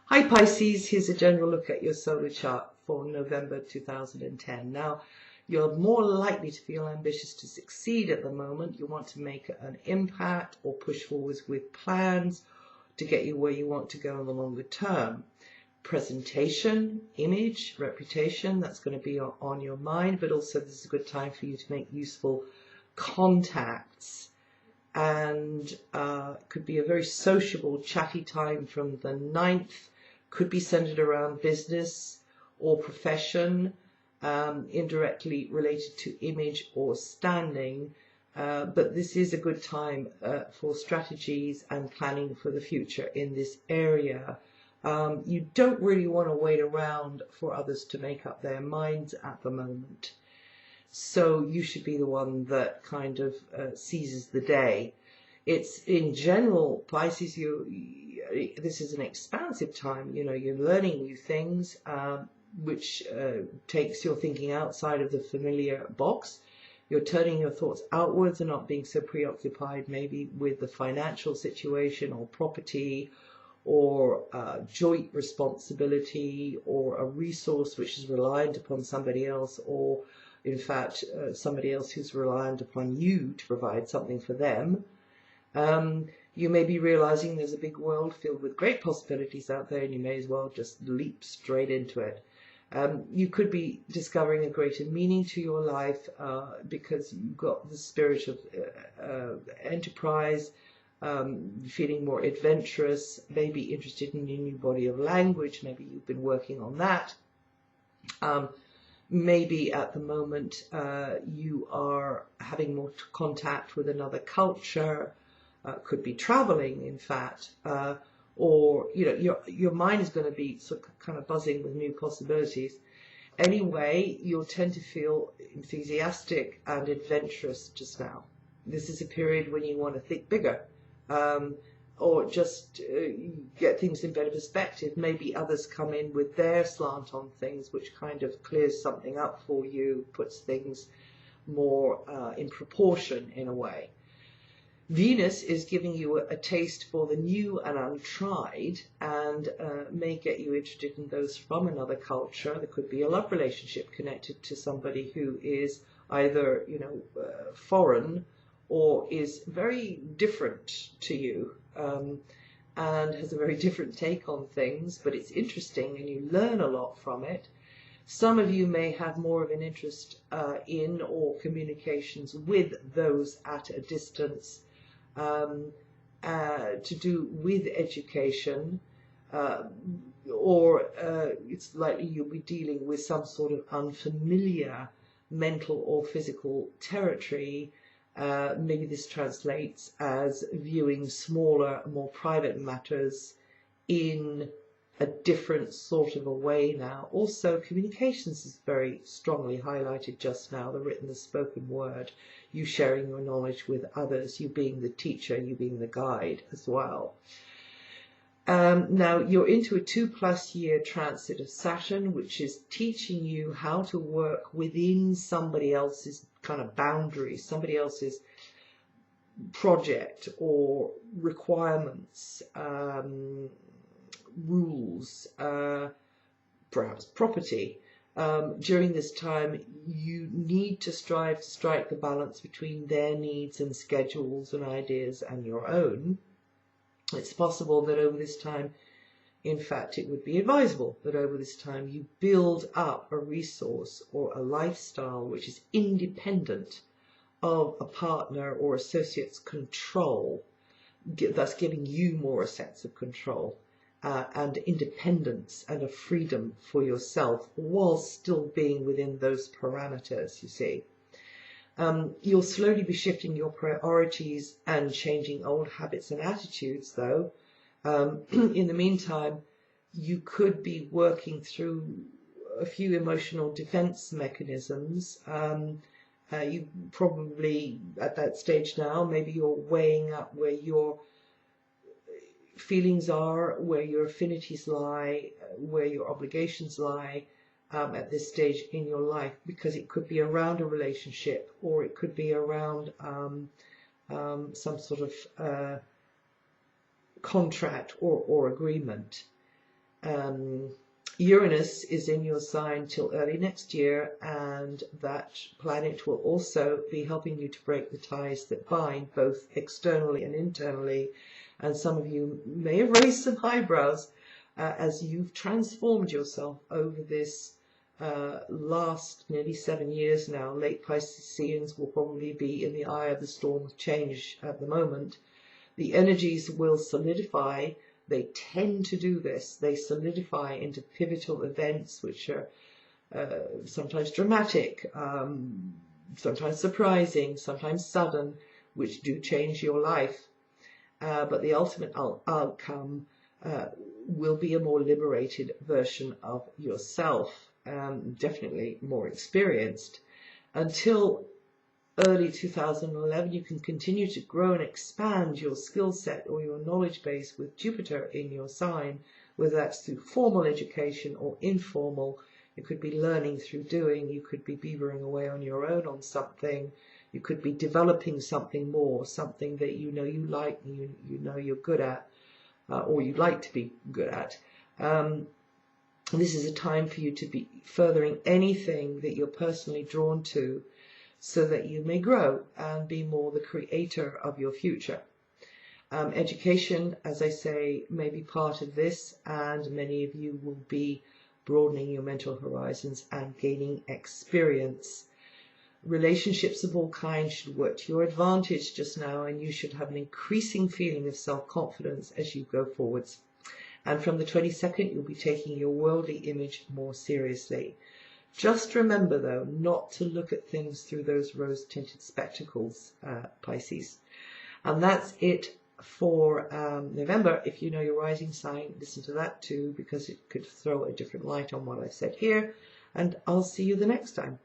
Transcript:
Hi Pisces, here's a general look at your solar chart for November 2010. Now, you're more likely to feel ambitious to succeed at the moment. You want to make an impact or push forwards with plans to get you where you want to go in the longer term. Presentation, image, reputation, that's going to be on your mind, but also this is a good time for you to make useful contacts. And could be a very sociable, chatty time from the 9th. Could be centered around business or profession, indirectly related to image or standing. But this is a good time for strategies and planning for the future in this area. You don't really want to wait around for others to make up their minds at the moment. So you should be the one that kind of seizes the day. It's in general, Pisces, this is an expansive time. You know, you're learning new things, which takes your thinking outside of the familiar box. You're turning your thoughts outwards and not being so preoccupied maybe with the financial situation or property or joint responsibility or a resource which is reliant upon somebody else, or in fact somebody else who's reliant upon you to provide something for them. You may be realizing there's a big world filled with great possibilities out there, and you may as well just leap straight into it. You could be discovering a greater meaning to your life because you've got the spirit of enterprise, feeling more adventurous, maybe interested in a new body of language. Maybe you've been working on that. Maybe at the moment you are having more contact with another culture. Could be traveling, in fact, or you know, your mind is going to be sort of kind of buzzing with new possibilities. Anyway, you'll tend to feel enthusiastic and adventurous just now. This is a period when you want to think bigger, or just get things in better perspective. Maybe others come in with their slant on things, which kind of clears something up for you, puts things more in proportion in a way. Venus is giving you a taste for the new and untried, and may get you interested in those from another culture. There could be a love relationship connected to somebody who is either, you know, foreign or is very different to you, and has a very different take on things, but it's interesting and you learn a lot from it. Some of you may have more of an interest in or communications with those at a distance, to do with education, or it's likely you'll be dealing with some sort of unfamiliar mental or physical territory. Maybe this translates as viewing smaller, more private matters in a different sort of a way now. Also, communications is very strongly highlighted just now, the written, the spoken word, you sharing your knowledge with others, you being the teacher, you being the guide as well. Now, you're into a 2+ year transit of Saturn, which is teaching you how to work within somebody else's kind of boundaries, somebody else's project or requirements, rules, perhaps property. During this time, you need to strive to strike the balance between their needs and schedules and ideas and your own. It's possible that over this time, in fact, it would be advisable that over this time you build up a resource or a lifestyle which is independent of a partner or associate's control, thus giving you more a sense of control. And independence and a freedom for yourself while still being within those parameters, you see. You'll slowly be shifting your priorities and changing old habits and attitudes, though. In the meantime, you could be working through a few emotional defense mechanisms. You probably, at that stage now, maybe you're weighing up where your feelings are, where your affinities lie, where your obligations lie at this stage in your life, because it could be around a relationship or it could be around some sort of contract or agreement. Uranus is in your sign till early next year, and that planet will also be helping you to break the ties that bind, both externally and internally. And some of you may have raised some eyebrows as you've transformed yourself over this last nearly 7 years now. Late Pisceans will probably be in the eye of the storm of change at the moment. The energies will solidify. They tend to do this. They solidify into pivotal events which are sometimes dramatic, sometimes surprising, sometimes sudden, which do change your life. But the ultimate outcome will be a more liberated version of yourself, definitely more experienced. Until early 2011, you can continue to grow and expand your skill set or your knowledge base with Jupiter in your sign, whether that's through formal education or informal. You could be learning through doing. You could be beavering away on your own on something. You could be developing something more, something that you know you like, you know you're good at, or you'd like to be good at. This is a time for you to be furthering anything that you're personally drawn to, so that you may grow and be more the creator of your future. Education, as I say, may be part of this, and many of you will be broadening your mental horizons and gaining experience. Relationships of all kinds should work to your advantage just now, and you should have an increasing feeling of self-confidence as you go forwards. And from the 22nd, you'll be taking your worldly image more seriously. Just remember, though, not to look at things through those rose-tinted spectacles, Pisces. And that's it for November. If you know your rising sign, listen to that too, because it could throw a different light on what I've said here. And I'll see you the next time.